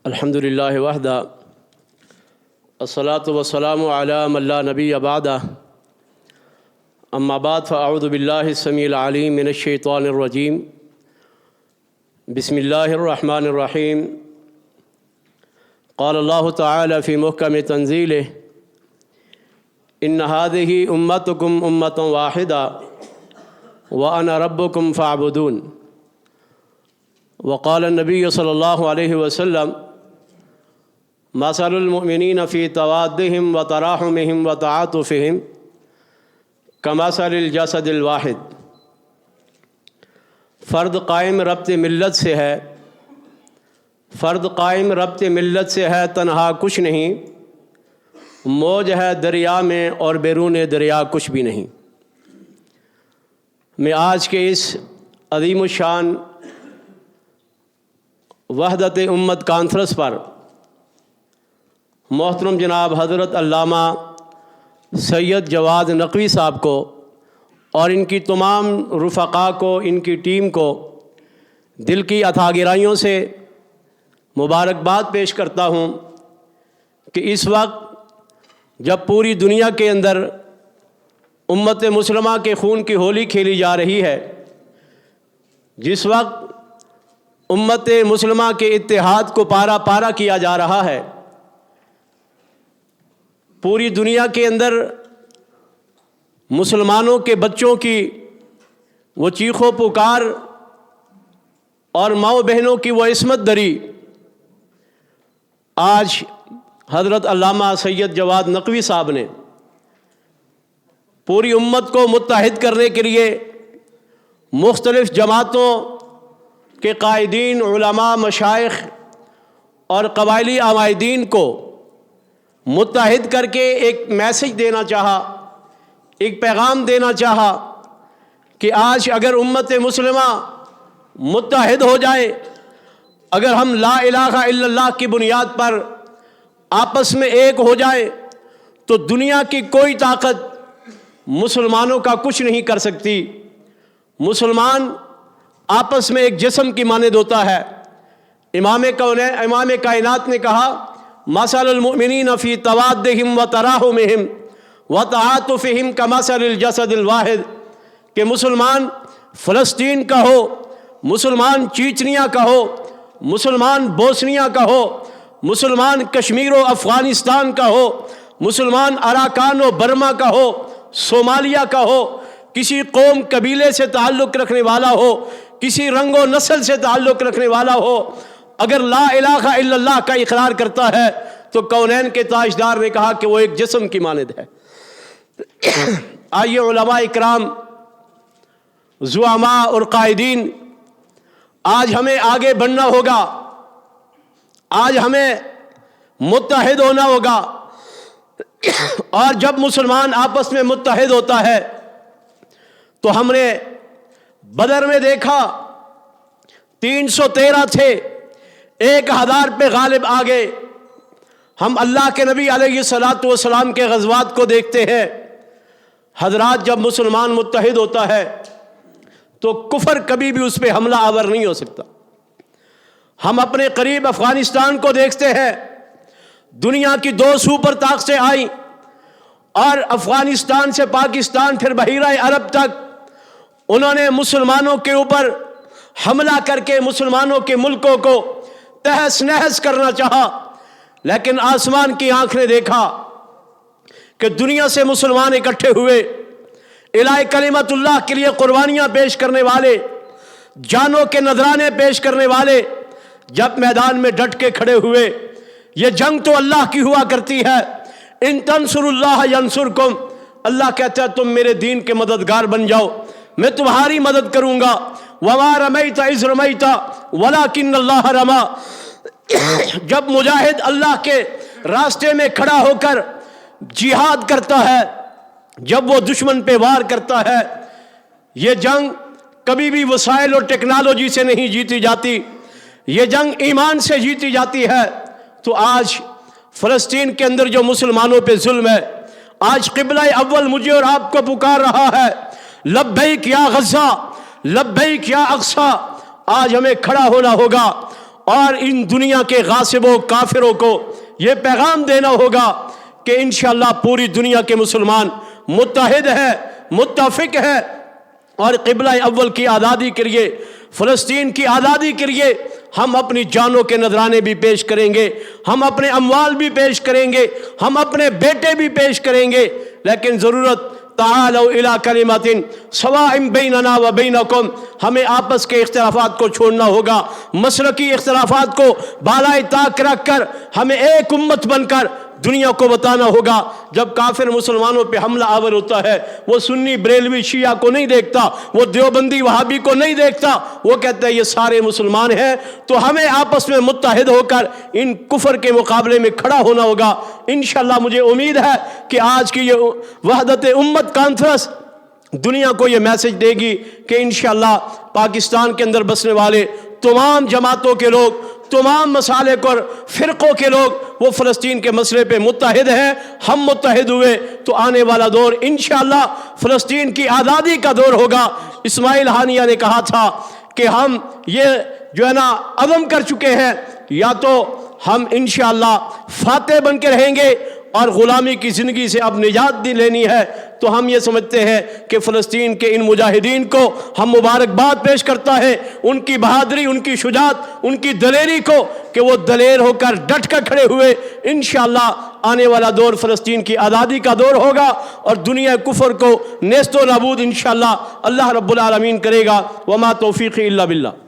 الحمدللہ وحدہ الصلاۃ والسلام علی من لا نبی بعدہ اما بعد فاعوذ باللہ السمیع العلیم من الشیطان الرجیم بسم اللہ الرحمن الرحیم قال اللہ تعالی فی محکم تنزیلہ ان هذه امتکم امۃ واحدہ وانا ربکم فاعبدون وقال النبی صلی اللہ علیہ وسلم مثل المؤمنین فی توادہم وتراحمہم وتعاطفہم کمثل الجسد الواحد۔ فرد قائم ربط ملت سے ہے، فرد قائم ربط ملت سے ہے، تنہا کچھ نہیں، موج ہے دریا میں اور بیرون دریا کچھ بھی نہیں۔ میں آج کے اس عظیم الشان وحدت امت کانفرنس پر محترم جناب حضرت علامہ سید جواد نقوی صاحب کو اور ان کی تمام رفقاء کو، ان کی ٹیم کو دل کی عطا گرائیوں سے مبارکباد پیش کرتا ہوں کہ اس وقت جب پوری دنیا کے اندر امت مسلمہ کے خون کی ہولی کھیلی جا رہی ہے، جس وقت امت مسلمہ کے اتحاد کو پارا پارا کیا جا رہا ہے، پوری دنیا کے اندر مسلمانوں کے بچوں کی وہ چیخ و پکار اور ماؤں بہنوں کی وہ عصمت دری آج حضرت علامہ سید جواد نقوی صاحب نے پوری امت کو متحد کرنے کے لیے مختلف جماعتوں کے قائدین، علماء، مشائخ اور قبائلی عمائدین کو متحد کر کے ایک میسج دینا چاہا، ایک پیغام دینا چاہا کہ آج اگر امت مسلمہ متحد ہو جائے، اگر ہم لا الہ الا اللہ کی بنیاد پر آپس میں ایک ہو جائے تو دنیا کی کوئی طاقت مسلمانوں کا کچھ نہیں کر سکتی۔ مسلمان آپس میں ایک جسم کی مانند ہوتا ہے۔ امام کائنات نے کہا مثل المؤمنین فی توادہم وتراحمہم وتعاطفہم کمثل الجسد الواحد، کہ مسلمان فلسطین کا ہو، مسلمان چیچنیا کا ہو، مسلمان بوسنیا کا ہو، مسلمان کشمیر و افغانستان کا ہو، مسلمان اراکان و برما کا ہو، صومالیہ کا ہو، کسی قوم قبیلے سے تعلق رکھنے والا ہو، کسی رنگ و نسل سے تعلق رکھنے والا ہو، اگر لا الہ الا اللہ کا اقرار کرتا ہے تو کونین کے تاجدار نے کہا کہ وہ ایک جسم کی مانند ہے۔ آئیے علماء اکرام، زعماء اور قائدین، آج ہمیں آگے بڑھنا ہوگا، آج ہمیں متحد ہونا ہوگا، اور جب مسلمان آپس میں متحد ہوتا ہے تو ہم نے بدر میں دیکھا 313 تھے، 1000 پہ غالب آ گئے۔ ہم اللہ کے نبی علیہ الصلوۃ والسلام کے غزوات کو دیکھتے ہیں، حضرات جب مسلمان متحد ہوتا ہے تو کفر کبھی بھی اس پہ حملہ آور نہیں ہو سکتا۔ ہم اپنے قریب افغانستان کو دیکھتے ہیں، دنیا کی 2 سپر طاقتیں آئیں اور افغانستان سے پاکستان پھر بحیرہ عرب تک انہوں نے مسلمانوں کے اوپر حملہ کر کے مسلمانوں کے ملکوں کو تہس نہس کرنا چاہا، لیکن آسمان کی آنکھ نے دیکھا کہ دنیا سے مسلمان اکٹھے ہوئے، الہ کلمت اللہ کے لیے قربانیاں پیش کرنے والے، جانوں کے نذرانے پیش کرنے والے جب میدان میں ڈٹ کے کھڑے ہوئے۔ یہ جنگ تو اللہ کی ہوا کرتی ہے، ان تنصر اللہ ینصرکم، اللہ کہتا ہے تم میرے دین کے مددگار بن جاؤ، میں تمہاری مدد کروں گا۔ وَمَا رَمَيْتَ إِذْ رَمَيْتَ وَلَكِنَّ اللَّهَ رَمَى، جب مجاہد اللہ کے راستے میں کھڑا ہو کر جہاد کرتا ہے، جب وہ دشمن پہ وار کرتا ہے، یہ جنگ کبھی بھی وسائل اور ٹیکنالوجی سے نہیں جیتی جاتی، یہ جنگ ایمان سے جیتی جاتی ہے۔ تو آج فلسطین کے اندر جو مسلمانوں پہ ظلم ہے، آج قبلہ اول مجھے اور آپ کو پکار رہا ہے، لبیک یا غزہ، لبیک یا اقصی، آج ہمیں کھڑا ہونا ہوگا اور ان دنیا کے غاصبوں کافروں کو یہ پیغام دینا ہوگا کہ انشاءاللہ پوری دنیا کے مسلمان متحد ہے، متفق ہے، اور قبلہ اول کی آزادی کے لیے، فلسطین کی آزادی کے لیے ہم اپنی جانوں کے نذرانے بھی پیش کریں گے، ہم اپنے اموال بھی پیش کریں گے، ہم اپنے بیٹے بھی پیش کریں گے، لیکن ضرورت تعالوا الی کلمۃ سواء بیننا و بینکم، ہمیں آپس کے اختلافات کو چھوڑنا ہوگا، مسلکی اختلافات کو بالائے طاق رکھ کر ہمیں ایک امت بن کر دنیا کو بتانا ہوگا۔ جب کافر مسلمانوں پہ حملہ آور ہوتا ہے، وہ سنی بریلوی شیعہ کو نہیں دیکھتا، وہ دیوبندی وہابی کو نہیں دیکھتا، وہ کہتا ہے یہ سارے مسلمان ہیں، تو ہمیں آپس میں متحد ہو کر ان کفر کے مقابلے میں کھڑا ہونا ہوگا۔ انشاءاللہ مجھے امید ہے کہ آج کی یہ وحدت امت کانفرنس دنیا کو یہ میسج دے گی کہ انشاءاللہ پاکستان کے اندر بسنے والے تمام جماعتوں کے لوگ، تمام مسالک اور فرقوں کے لوگ وہ فلسطین کے مسئلے پہ متحد ہیں۔ ہم متحد ہوئے تو آنے والا دور انشاءاللہ فلسطین کی آزادی کا دور ہوگا۔ اسماعیل ہانیہ نے کہا تھا کہ ہم یہ جو ہے نا عزم کر چکے ہیں، یا تو ہم انشاءاللہ فاتح بن کے رہیں گے اور غلامی کی زندگی سے اب نجات لینی ہے، تو ہم یہ سمجھتے ہیں کہ فلسطین کے ان مجاہدین کو ہم مبارکباد پیش کرتا ہے، ان کی بہادری، ان کی شجاعت، ان کی دلیری کو، کہ وہ دلیر ہو کر ڈٹ کر کھڑے ہوئے۔ انشاءاللہ آنے والا دور فلسطین کی آزادی کا دور ہوگا، اور دنیا کفر کو نیست و نابود انشاءاللہ اللہ رب العالمین کرے گا۔ وما توفیقی الا باللہ۔